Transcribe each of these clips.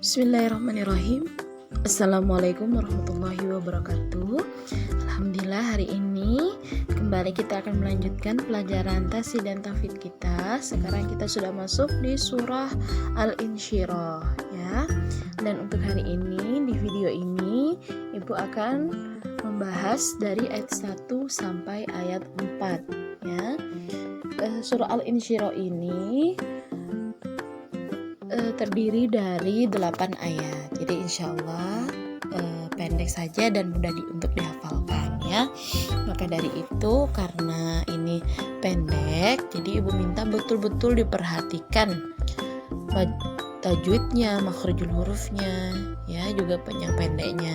Bismillahirrahmanirrahim. Assalamualaikum warahmatullahi wabarakatuh. Alhamdulillah, hari ini kembali kita akan melanjutkan pelajaran tasih dan tahfidz kita. Sekarang kita sudah masuk di surah Al-Insyirah ya. Dan untuk hari ini di video ini Ibu akan membahas dari ayat 1 sampai ayat 4 ya. Surah Al-Insyirah ini terdiri dari 8 ayat. Jadi insya Allah pendek saja dan mudah untuk dihafalkan ya. Maka dari itu, karena ini pendek, jadi Ibu minta betul-betul diperhatikan tajwidnya, makhrajul hurufnya ya, juga panjang pendeknya.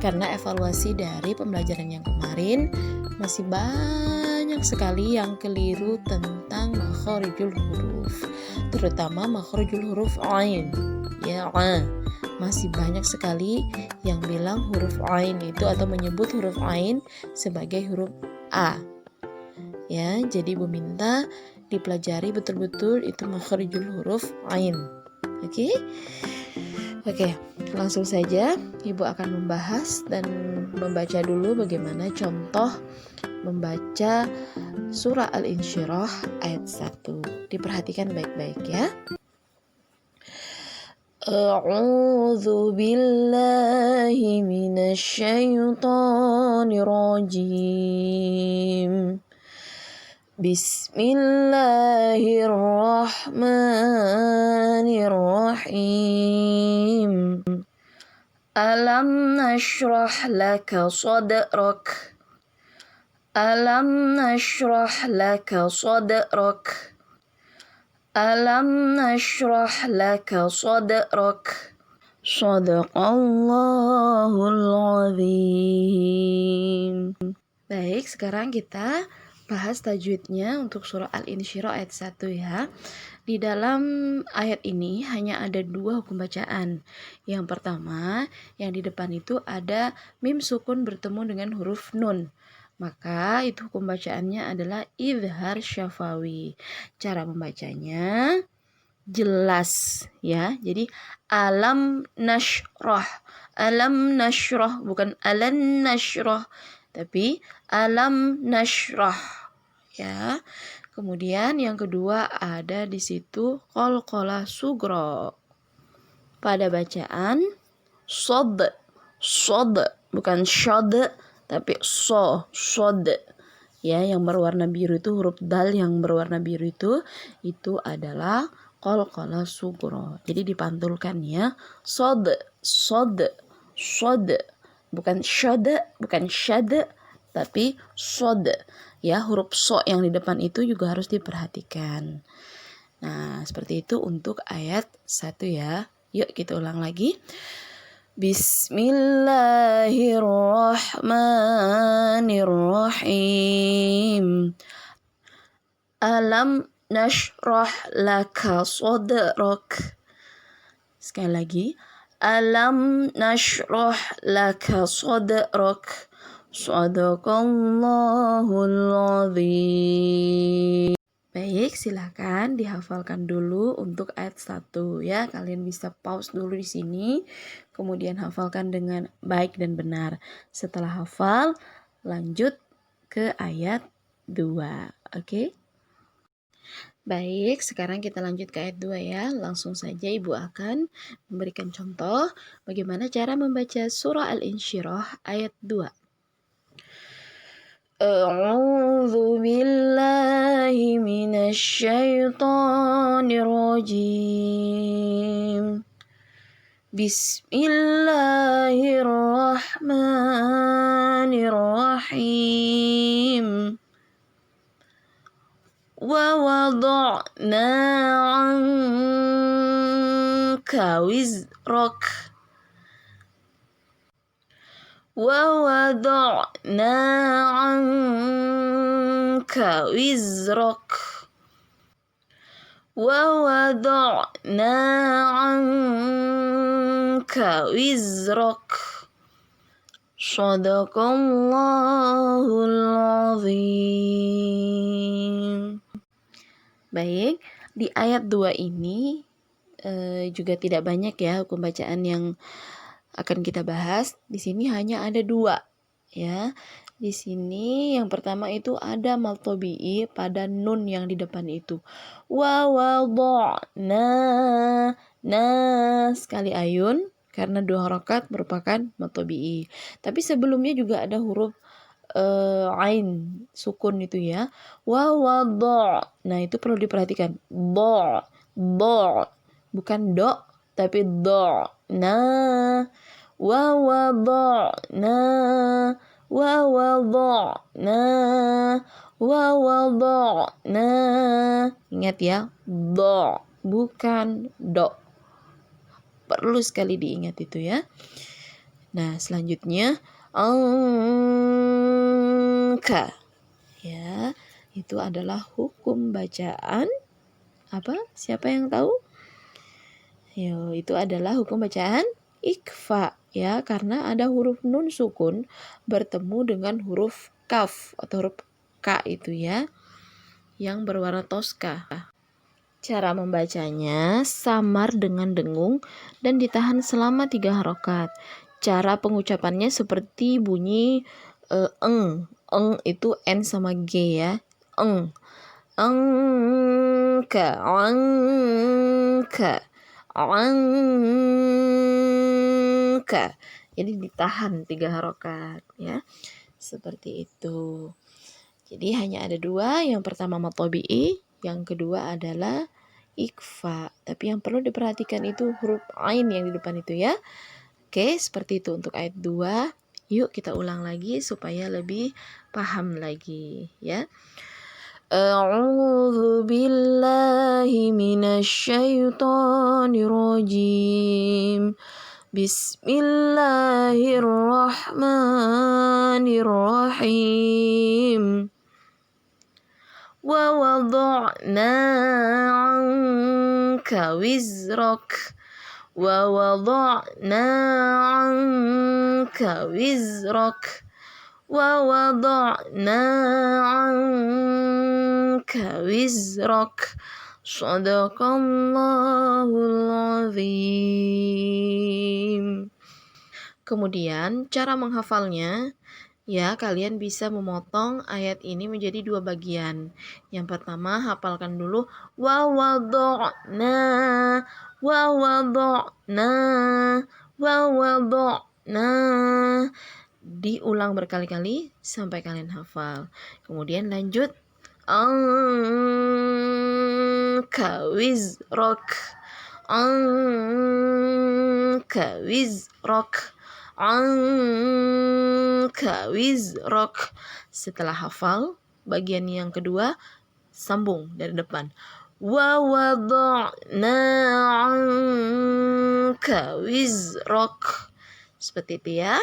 Karena evaluasi dari pembelajaran yang kemarin masih banyak sekali yang keliru tentang makhrajul huruf, terutama makhrajul huruf ain ya. Masih banyak sekali yang bilang huruf ain itu atau menyebut huruf ain sebagai huruf a ya. Jadi Ibu minta dipelajari betul-betul itu makhrajul huruf ain. Oke, langsung saja Ibu akan membahas dan membaca dulu bagaimana contoh membaca surah Al-Insyirah ayat 1. Diperhatikan baik-baik ya. A'udzu billahi minasy syaithanir rajim. Bismillahirrahmanirrahim. Alam nashrah laka sadrak. Alam nashrah laka sadrak. Alam nashrah laka sadrak. Shadaqallahul azim. Baik, sekarang kita bahas tajwidnya untuk surah Al-Insyirah ayat 1 ya. Di dalam ayat ini hanya ada 2 hukum bacaan. Yang pertama, yang di depan itu ada mim sukun bertemu dengan huruf nun. Maka itu hukum bacaannya adalah idhar syafawi. Cara membacanya jelas ya. Jadi alam nashrah. Alam nashrah, bukan alan nashrah, tapi alam nashrah ya. Kemudian yang kedua ada di situ qalqalah sugro pada bacaan sod, bukan shod tapi sod ya. Yang berwarna biru itu huruf dal yang berwarna biru itu adalah qalqalah sugro. Jadi dipantulkan ya. Sod, bukan shod, bukan shad, tapi sod ya. Huruf so yang di depan itu juga harus diperhatikan. Nah, seperti itu untuk ayat 1 ya. Yuk kita ulang lagi. Bismillahirrahmanirrahim. Alam nashrah laka sadrak. Sekali lagi. Alam nashrah laka sadrak. Shadaqallahul azim. Baik, silakan dihafalkan dulu untuk ayat 1 ya. Kalian bisa pause dulu di sini, kemudian hafalkan dengan baik dan benar. Setelah hafal, lanjut ke ayat 2. Oke? Baik, sekarang kita lanjut ke ayat 2 ya. Langsung saja Ibu akan memberikan contoh bagaimana cara membaca surah Al-Insyirah ayat 2. A'udzu billahi minasy syaithanir rajim. Bismillahirrahmanirrahim. Wa wada'na 'anka wizrak. وَوَضَعْنَا عَنْكَ وِزْرَكَ. وَوَضَعْنَا عَنْكَ وِزْرَكَ. Shadaqallahul azim. Baik, di ayat 2 ini juga tidak banyak ya hukum bacaan yang akan kita bahas. Di sini hanya ada 2 ya. Di sini yang pertama itu ada mad tabi'i pada nun yang di depan itu. Wa wada'na, na sekali ayun karena 2 harokat merupakan mad tabi'i. Tapi sebelumnya juga ada huruf ain sukun itu ya. Wa wada'. Nah, itu perlu diperhatikan. Do bukan do tapi do. Nah, wa wada'na, wa wada'na, wa wada'na. Ingat ya, do bukan do. Perlu sekali diingat itu ya. Nah, selanjutnya angka ya, itu adalah hukum bacaan apa? Siapa yang tahu? Yo, itu adalah hukum bacaan ikfa ya, karena ada huruf nun sukun bertemu dengan huruf kaf atau huruf k itu ya, yang berwarna toska. Cara membacanya samar dengan dengung dan ditahan selama 3 harokat. Cara pengucapannya seperti bunyi eng itu n sama g ya. Angka, jadi ditahan 3 harokat ya, seperti itu. Jadi hanya ada 2, yang pertama mad tabi'i, yang kedua adalah ikfa. Tapi yang perlu diperhatikan itu huruf ain yang di depan itu ya. Oke, seperti itu untuk ayat 2. Yuk kita ulang lagi supaya lebih paham lagi ya. A'udzu billahi minasyaitonir rajim. Bismillahirrahmanirrahim. Wa wada'na 'anka wizrak. Wa wada'na 'anka wizrak. Wa wada'na 'anka wizrak. Shadaqallahul azim. Kemudian cara menghafalnya ya, kalian bisa memotong ayat ini menjadi 2 bagian. Yang pertama, hafalkan dulu wa wada'na, wa wada'na, wa wada'na. Diulang berkali-kali sampai kalian hafal. Kemudian lanjut angka wizrak, angka wizrak, angka wizrak. Setelah hafal bagian yang kedua, sambung dari depan. Wa wada'na 'anka wizrak. Seperti itu ya.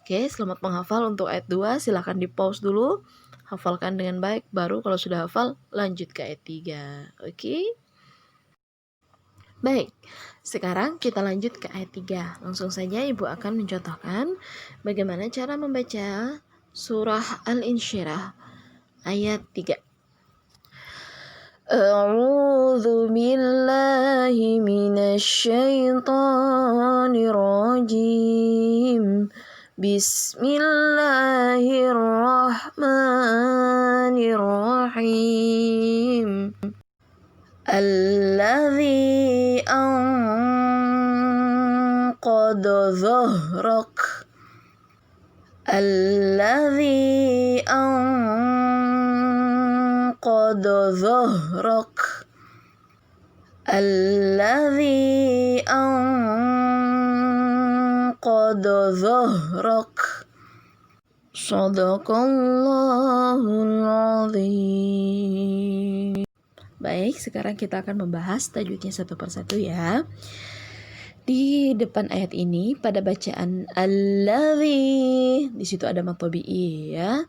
Oke, selamat menghafal untuk ayat 2. Silahkan di pause dulu, hafalkan dengan baik, baru kalau sudah hafal lanjut ke ayat 3. Oke? Baik, sekarang kita lanjut ke ayat 3. Langsung saja Ibu akan mencontohkan bagaimana cara membaca surah Al-Insyirah ayat 3. A'udzu billahi minasyaitonir rajim. Bismillahirrahmanirrahim. Alladzi anqadha dhahrak. Alladzi anqadha dhahrak. Alladzi anqadha dhahrak. Shadaqallahul azim. Baik, sekarang kita akan membahas tajwidnya satu persatu ya. Di depan ayat ini pada bacaan alladzi, di situ ada mad tabi'i ya.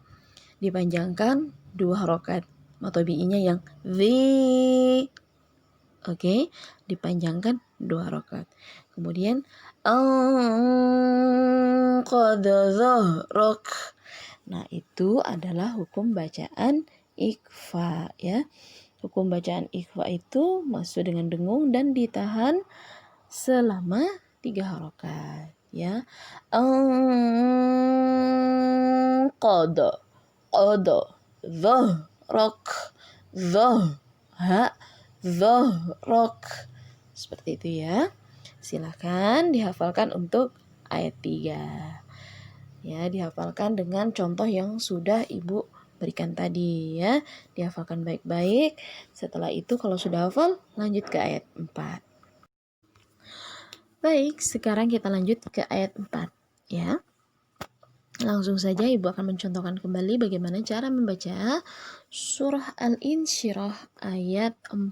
Dipanjangkan 2 harokat. Mad tabi'inya yang dzi. Oke, dipanjangkan 2 harokat. Kemudian anqadha dhahrak. Nah, itu adalah hukum bacaan ikfa ya. Hukum bacaan ikhfa itu masuk dengan dengung dan ditahan selama 3 harokat, ya. Qada, qada, dhahrak, dhahrak. Seperti itu ya. Silahkan dihafalkan untuk ayat 3. Ya, dihafalkan dengan contoh yang sudah Ibu berikan tadi ya. Dihafalkan baik-baik. Setelah itu kalau sudah hafal, lanjut ke ayat 4. Baik, sekarang kita lanjut ke ayat 4 ya. Langsung saja Ibu akan mencontohkan kembali bagaimana cara membaca surah Al-Insyirah ayat 4.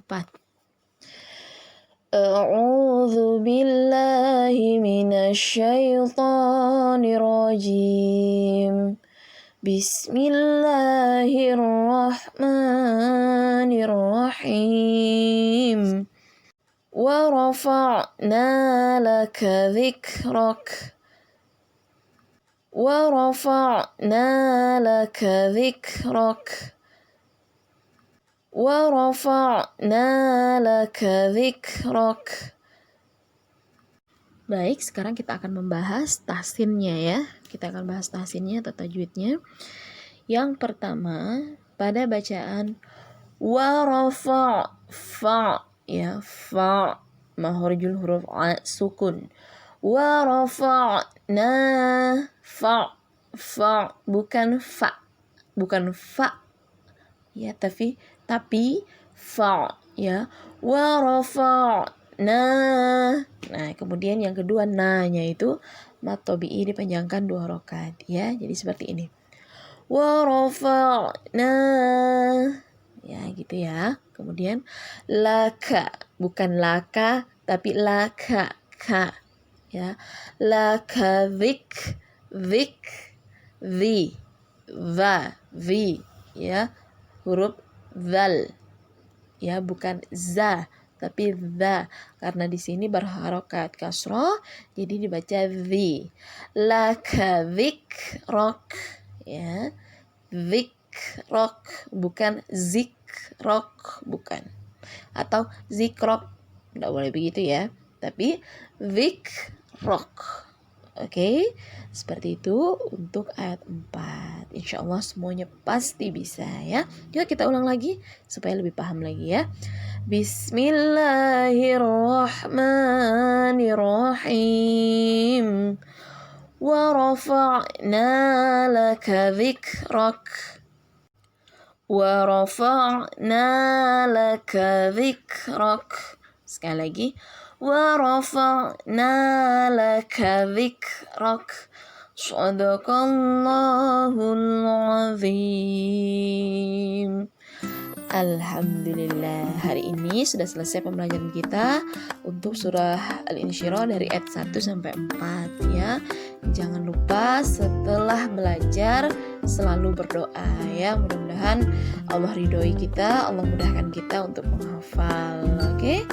A'udzu billahi minasyaitonir rajim. Bismillahirrahmanirrahim. Wa rafa'na laka dzikrak. Wa rafa'na laka dzikrak. Wa rafa'na laka dzikrak. Baik, sekarang kita akan membahas tahsinnya ya. Kita akan bahas tahsinnya atau tajwidnya. Yang pertama, pada bacaan wa rafa' fa ya, fa makhrijul huruf a sukun. Wa rafa'na fa bukan fa. Bukan fa ya, tapi fa ya. Wa rafa'na. Nah, kemudian yang kedua na-nya itu mat tabi'i dipanjangkan 2 harokat ya. Jadi seperti ini. Wa rafa'na ya, gitu ya. Kemudian laka, bukan laka tapi laka, ka ya. Laka zik, vi, va, vi ya. Huruf zal ya, bukan za tapi za, karena di sini berharokat kasroh jadi dibaca zi. Laka dzikrok ya, dzikrok bukan zikrok, bukan, atau zikrok, tidak boleh begitu ya, tapi zikrok. Oke, seperti itu untuk ayat 4. Insya Allah semuanya pasti bisa ya. Yuk kita ulang lagi supaya lebih paham lagi ya. Bismillahirrahmanirrahim. Wa rafa'na laka dzikrak. Wa rafa'na laka dzikrak. Sekali lagi. Wa rafa'na laka dzikrak. Shadaqallahul azim. Alhamdulillah, hari ini sudah selesai pembelajaran kita untuk surah Al-Insyirah dari ayat 1 sampai 4 ya. Jangan lupa setelah belajar selalu berdoa ya. Mudah-mudahan Allah ridhoi kita, Allah mudahkan kita untuk menghafal. Oke,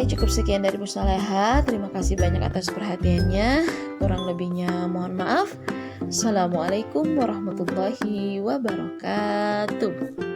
cukup sekian dari Bu Saleha. Terima kasih banyak atas perhatiannya. Kurang lebihnya mohon maaf. Assalamualaikum warahmatullahi wabarakatuh.